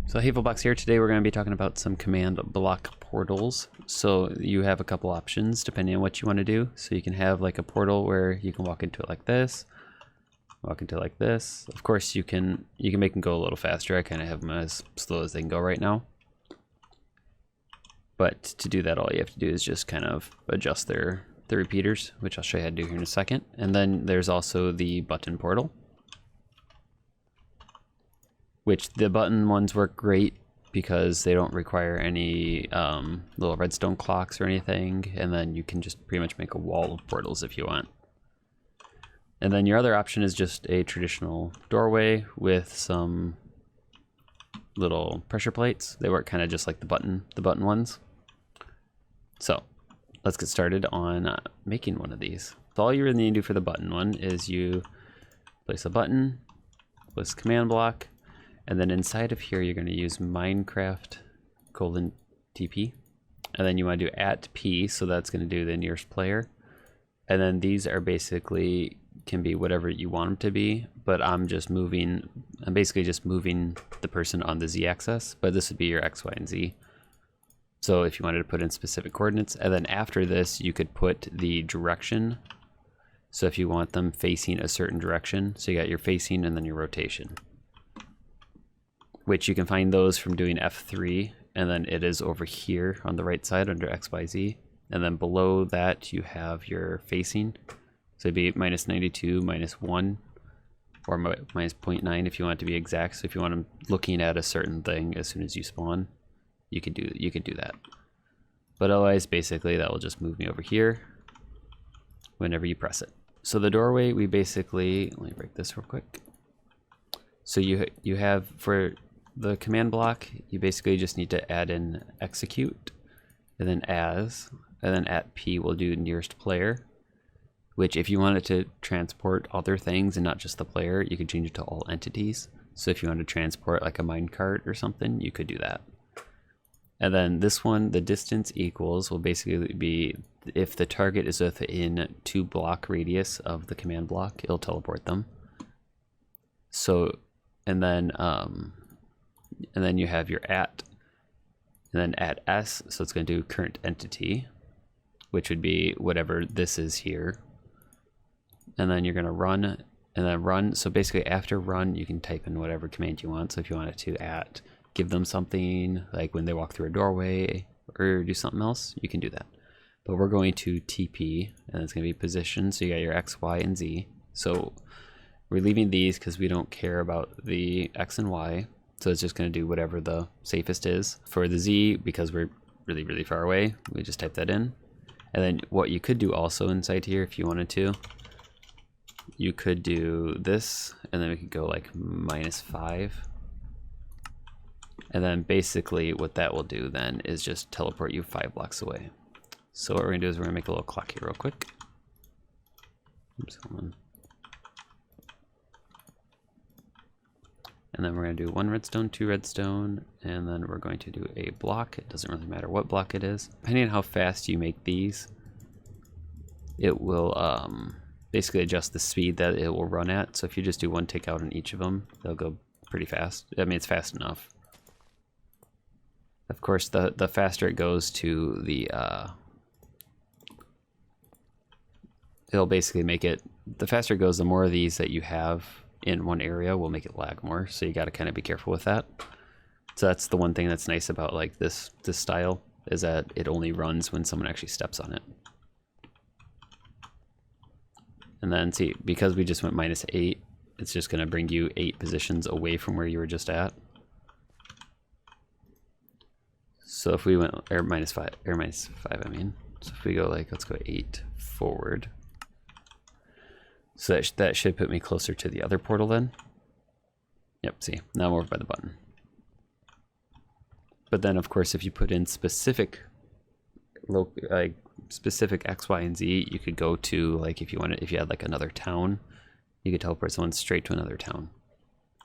So hatefulbox here. Today we're going to be talking about some command block portals. So you have a couple options depending on what you want to do. So you can have like a portal where you can walk into it like this, walk into it like this. Of course you can make them go a little faster. I kind of have them as slow as they can go right now. But to do that, all you have to do is just kind of adjust the repeaters, which I'll show you how to do here in a second. And then there's also the button portal, which the button ones work great because they don't require any little redstone clocks or anything. And then you can just pretty much make a wall of portals if you want. And then your other option is just a traditional doorway with some little pressure plates. They work kind of just like the button ones. So let's get started on making one of these. So all you really need to do for the button one is you place a button, place a command block, and then inside of here you're going to use Minecraft :TP, and then you want to do @p, so that's going to do the nearest player. And then these are basically can be whatever you want them to be, but I'm basically just moving the person on the z-axis, but this would be your x, y, and z. So if you wanted to put in specific coordinates, and then after this you could put the direction. So if you want them facing a certain direction, so you got your facing and then your rotation, which you can find those from doing F3, and then it is over here on the right side under X, Y, Z. And then below that you have your facing. So it'd be -92, -1, or -0.9 if you want it to be exact. So if you want them looking at a certain thing as soon as you spawn, you could do that. But otherwise, basically that will just move me over here whenever you press it. So the doorway, we basically, let me break this real quick. So you have, for the command block, you basically just need to add in execute, and then as, and then @p will do nearest player, which if you wanted to transport other things and not just the player, you could change it to all entities. So if you want to transport like a minecart or something, you could do that. And then this one, the distance equals, will basically be if the target is within 2 block radius of the command block, it'll teleport them. So, and then you have your @ and then @s, so it's going to do current entity, which would be whatever this is here. And then you're going to run, and then run. So basically after run, you can type in whatever command you want. So if you wanted to give them something, like when they walk through a doorway or do something else, you can do that. But we're going to TP, and it's going to be position. So you got your X, Y, and Z. So we're leaving these because we don't care about the X and Y. So it's just going to do whatever the safest is. For the Z, because we're really, really far away, we just type that in. And then what you could do also inside here, if you wanted to, you could do this, and then we could go like -5. And then basically what that will do then is just teleport you 5 blocks away. So what we're going to do is we're going to make a little clock here real quick. Oops, hold on. And then we're going to do 1 redstone, 2 redstone, and then we're going to do a block. It doesn't really matter what block it is. Depending on how fast you make these, it will basically adjust the speed that it will run at. So if you just do 1 takeout on each of them, they'll go pretty fast. I mean, it's fast enough. Of course, the faster it goes to the, it'll basically make it, the faster it goes, the more of these that you have in one area will make it lag more. So you got to kind of be careful with that. So that's the one thing that's nice about like this style, is that it only runs when someone actually steps on it. And then see, because we just went -8, it's just going to bring you 8 positions away from where you were just at. So if we went, or -5, I mean. So if we go like, let's go 8 forward. So that should put me closer to the other portal then. Yep, see, now I'm over by the button. But then of course, if you put in specific X, Y, and Z, you could go to, like, if you had like another town, you could teleport someone straight to another town.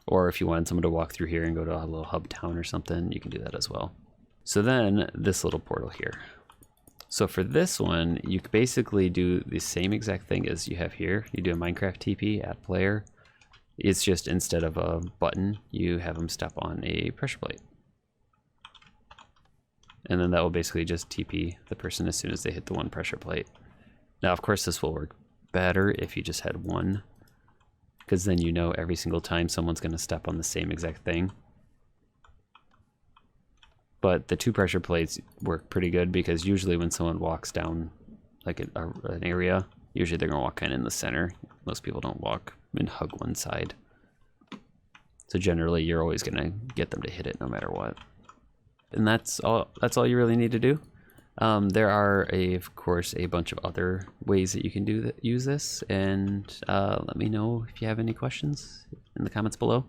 Or if you wanted someone to walk through here and go to a little hub town or something, you can do that as well. So then this little portal here. So for this one, you basically do the same exact thing as you have here. You do a Minecraft TP, add player, It's just instead of a button, you have them step on a pressure plate. And then that will basically just TP the person as soon as they hit the one pressure plate. Now, of course, this will work better if you just had one, because then you know every single time someone's going to step on the same exact thing. But the two pressure plates work pretty good, because usually when someone walks down like an area, usually they're going to walk kind of in the center. Most people don't walk and hug one side. So generally, you're always going to get them to hit it no matter what. And that's all you really need to do. There are, of course, a bunch of other ways that you can use this. And let me know if you have any questions in the comments below.